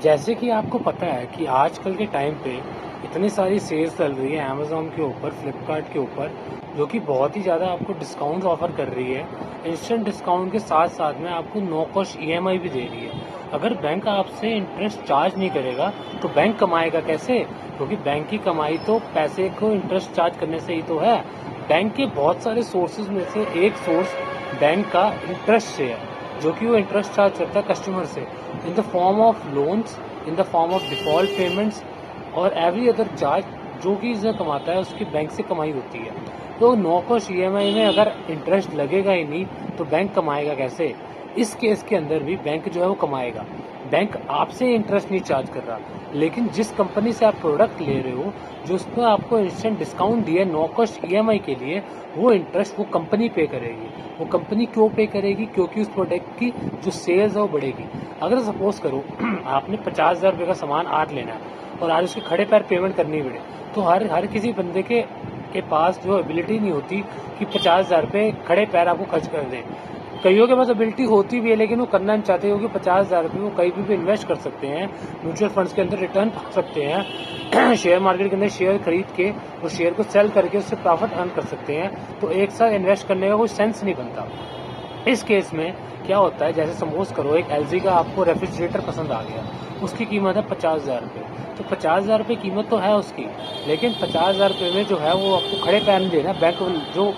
जैसे कि आपको पता है कि आजकल के टाइम पे इतनी सारी सेल्स चल रही है अमेज़न के ऊपर, फ्लिपकार्ट के ऊपर, जो कि बहुत ही ज़्यादा आपको डिस्काउंट ऑफ़र कर रही है। इंस्टेंट डिस्काउंट के साथ-साथ में आपको नो कॉस्ट ईएमआई भी दे रही है। अगर बैंक आपसे इंटरेस्ट चार्ज नहीं करेगा, तो बैंक कमाएगा कैसे? क्योंकि बैंक की कमाई तो पैसे को इंटरेस्ट चार्ज करने से ही तो है। बैंक के बहुत सारे सोर्सेज़ में से एक सोर्स बैंक का इंटरेस्ट से है, जो कि वो इंटरेस्ट चार्ज करता है कस्टमर से in the form of loans, in the form of default payments और एवरी अदर चार्ज जो कि इसे कमाता है उसकी बैंक से कमाई होती है। तो नो कॉस्ट ईएमआई में अगर इंटरेस्ट लगेगा ही नहीं तो बैंक कमाएगा कैसे? इस केस के अंदर भी बैंक जो है वो कमाएगा। बैंक आपसे इंटरेस्ट नहीं चार्ज कर रहा, लेकिन जिस कंपनी से आप प्रोडक्ट ले रहे हो, जो उसने आपको इंस्टेंट डिस्काउंट दिया है नो कॉस्ट ईएमआई के लिए, वो इंटरेस्ट वो कंपनी पे करेगी। वो कंपनी क्यों पे करेगी? क्योंकि उस प्रोडक्ट की जो सेल्स है वो बढ़ेगी। अगर सपोज करो आपने 50,000 रुपये का सामान आज लेना है और आज उसके खड़े पैर पेमेंट करनी पड़े, तो हर किसी बंदे के पास जो एबिलिटी नहीं होती कि 50,000 रुपये खड़े पैर आपको खर्च कर दें। कईयों के पास एबिलिटी होती भी है, लेकिन वो करना नहीं चाहते, क्योंकि 50,000 रुपये वो कहीं भी इन्वेस्ट कर सकते हैं, म्यूचुअल फंड्स के अंदर रिटर्न पा सकते हैं, शेयर मार्केट के अंदर शेयर खरीद के उस शेयर को सेल करके उससे प्रॉफिट अर्न कर सकते हैं। तो एक साथ इन्वेस्ट करने का कोई सेंस नहीं बनता। इस केस में क्या होता है, जैसे सपोज करो एक एलजी का आपको रेफ्रिजरेटर पसंद आ गया, उसकी कीमत है 50,000 रुपये। तो 50,000 रुपये कीमत तो है उसकी, लेकिन 50,000 रुपये में जो है वो आपको खड़े पैर नहीं देना। बैंक जो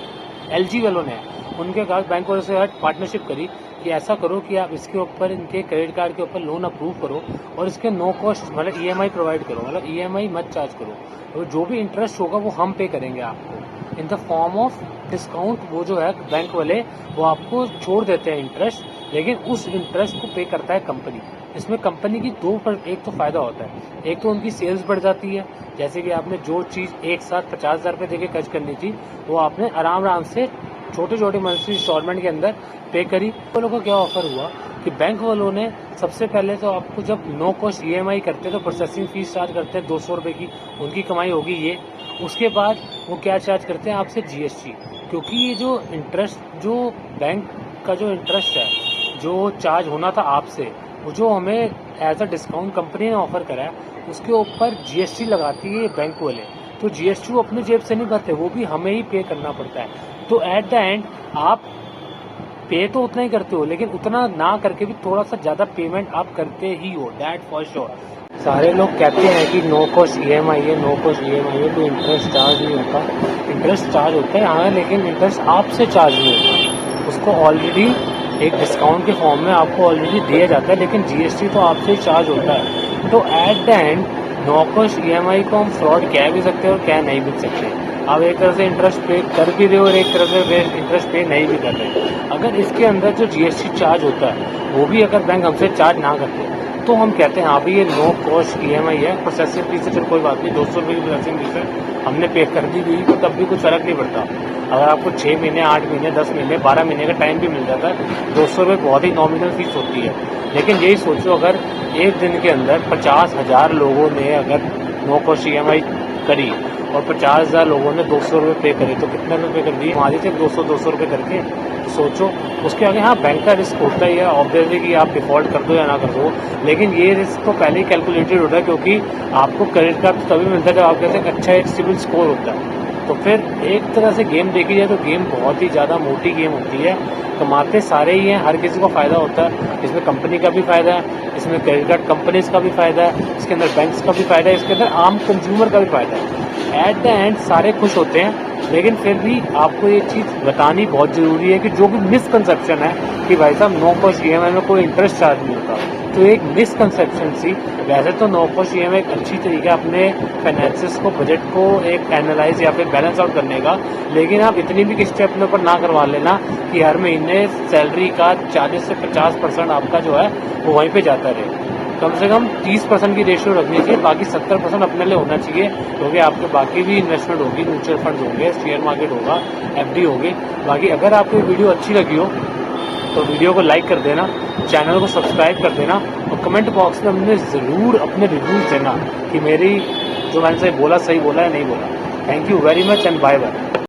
एलजी वालों ने उनके साथ बैंक वालों से पार्टनरशिप करी कि ऐसा करो कि आप इसके ऊपर इनके क्रेडिट कार्ड के ऊपर लोन अप्रूव करो और इसके नो कॉस्ट मतलब ईएमआई प्रोवाइड करो, मतलब ईएमआई मत चार्ज करो। तो जो भी इंटरेस्ट होगा वो हम पे करेंगे आपको in the form of discount. वो जो है बैंक वाले वो आपको छोड़ देते हैं इंटरेस्ट, लेकिन उस इंटरेस्ट को पे करता है कंपनी। इसमें कंपनी की एक तो फायदा होता है, एक तो उनकी सेल्स बढ़ जाती है। जैसे कि आपने जो चीज़ एक साथ 50,000 रुपये देके खर्च करनी थी, वो आपने आराम से छोटे छोटे मंथली इंस्टॉलमेंट के अंदर पे करी। वालों को क्या ऑफर हुआ कि बैंक वालों ने सबसे पहले तो आपको जब नो कॉस्ट ईएमआई करते तो प्रोसेसिंग फीस चार्ज करते हैं 200 रुपये की, उनकी कमाई होगी ये। उसके बाद वो क्या चार्ज करते हैं आपसे जीएसटी, क्योंकि ये जो इंटरेस्ट जो बैंक का जो इंटरेस्ट है जो चार्ज होना था आपसे, वो जो हमें एज अ डिस्काउंट कंपनी ने ऑफर करा है, उसके ऊपर जीएसटी लगाती है बैंक वाले। तो जीएसटी वो अपनी जेब से नहीं भरते, वो भी हमें ही पे करना पड़ता है। तो एट द एंड आप पे तो उतना ही करते हो, लेकिन उतना ना करके भी थोड़ा सा ज़्यादा पेमेंट आप करते ही हो, दैट फॉर श्योर। सारे लोग कहते हैं कि नो कॉस्ट ईएमआई है, नो कॉस्ट ईएमआई है, कोई इंटरेस्ट चार्ज नहीं होता। इंटरेस्ट चार्ज होता है हाँ, लेकिन इंटरेस्ट आपसे चार्ज नहीं होता। उसको ऑलरेडी एक डिस्काउंट के फॉर्म में आपको ऑलरेडी दिया जाता है, लेकिन जीएसटी तो आपसे चार्ज होता है। तो at the end no cost EMI को हम फ्रॉड कह भी सकते हैं और कह नहीं भी सकते। आप एक तरह से इंटरेस्ट पे कर भी रहे हो और एक तरह से इंटरेस्ट पे नहीं भी कर रहे। अगर इसके अंदर जो जीएसटी चार्ज होता है वो भी अगर बैंक हमसे चार्ज ना करते तो हम कहते हैं हाँ भाई ये नो कॉस्ट ईएमआई है, प्रोसेसिंग फीस से चल कोई बात नहीं, 200 रुपये की प्रोसेसिंग फीस है, हमने पे कर दी गई तो तब भी कुछ फर्क नहीं पड़ता। अगर आपको 6 महीने 8 महीने 10 महीने 12 महीने का टाइम भी मिल जाता है, 200 रुपये बहुत ही नॉमिनल फीस होती है। लेकिन यही सोचो अगर एक दिन के अंदर 50,000 लोगों ने अगर नो कॉस्ट ईएमआई करी और 50,000 लोगों ने 200 रुपये पे करे, तो कितने रुपये कर दिए हमारे थे 200 रुपये करके। तो सोचो उसके आगे हाँ बैंक का रिस्क होता ही है ऑब्वियसली कि आप डिफॉल्ट कर दो या ना कर दो, लेकिन ये रिस्क तो पहले ही कैलकुलेटेड होता है, क्योंकि आपको क्रेडिट कार्ड तभी मिलता है जब आपके पास एक अच्छा एक सिविल स्कोर होता है। तो फिर एक तरह से गेम देखी जाए तो गेम बहुत ही ज़्यादा मोटी गेम होती है। कमाते सारे ही हैं, हर किसी को फ़ायदा होता है। इसमें कंपनी का भी फ़ायदा है, इसमें क्रेडिट कार्ड कंपनीज का भी फ़ायदा है, इसके अंदर बैंक्स का भी फ़ायदा है, इसके अंदर आम कंज्यूमर का भी फ़ायदा है। एट द एंड सारे खुश होते हैं, लेकिन फिर भी आपको ये चीज़ बतानी बहुत ज़रूरी है कि जो भी मिसकंसेप्शन है कि भाई साहब नो कॉस्ट ईएमआई में कोई इंटरेस्ट चार्ज नहीं होता, तो एक मिसकंसेप्शन सी। वैसे तो नो कॉस्ट ईएमआई एक अच्छी तरीका अपने फाइनेंसिस को, बजट को एक एनालाइज या फिर बैलेंस आउट करने का, लेकिन आप इतनी भी किस्तें अपने ऊपर ना करवा लेना कि हर महीने सैलरी का 40 से 50% आपका जो है वो वहीं पे जाता रहे। कम से कम 30% की रेशियो रखनी चाहिए, बाकी 70% अपने लिए होना चाहिए, क्योंकि आपके बाकी भी इन्वेस्टमेंट होगी, म्यूचुअल फंड होंगे, शेयर मार्केट होगा, एफडी होगी। बाकी अगर आपको वीडियो अच्छी लगी हो तो वीडियो को लाइक कर देना, चैनल को सब्सक्राइब कर देना और कमेंट बॉक्स में हमने ज़रूर अपने रिव्यूज़ देना कि मेरी जो मैंने सही बोला है नहीं बोला। Thank you very much and bye bye.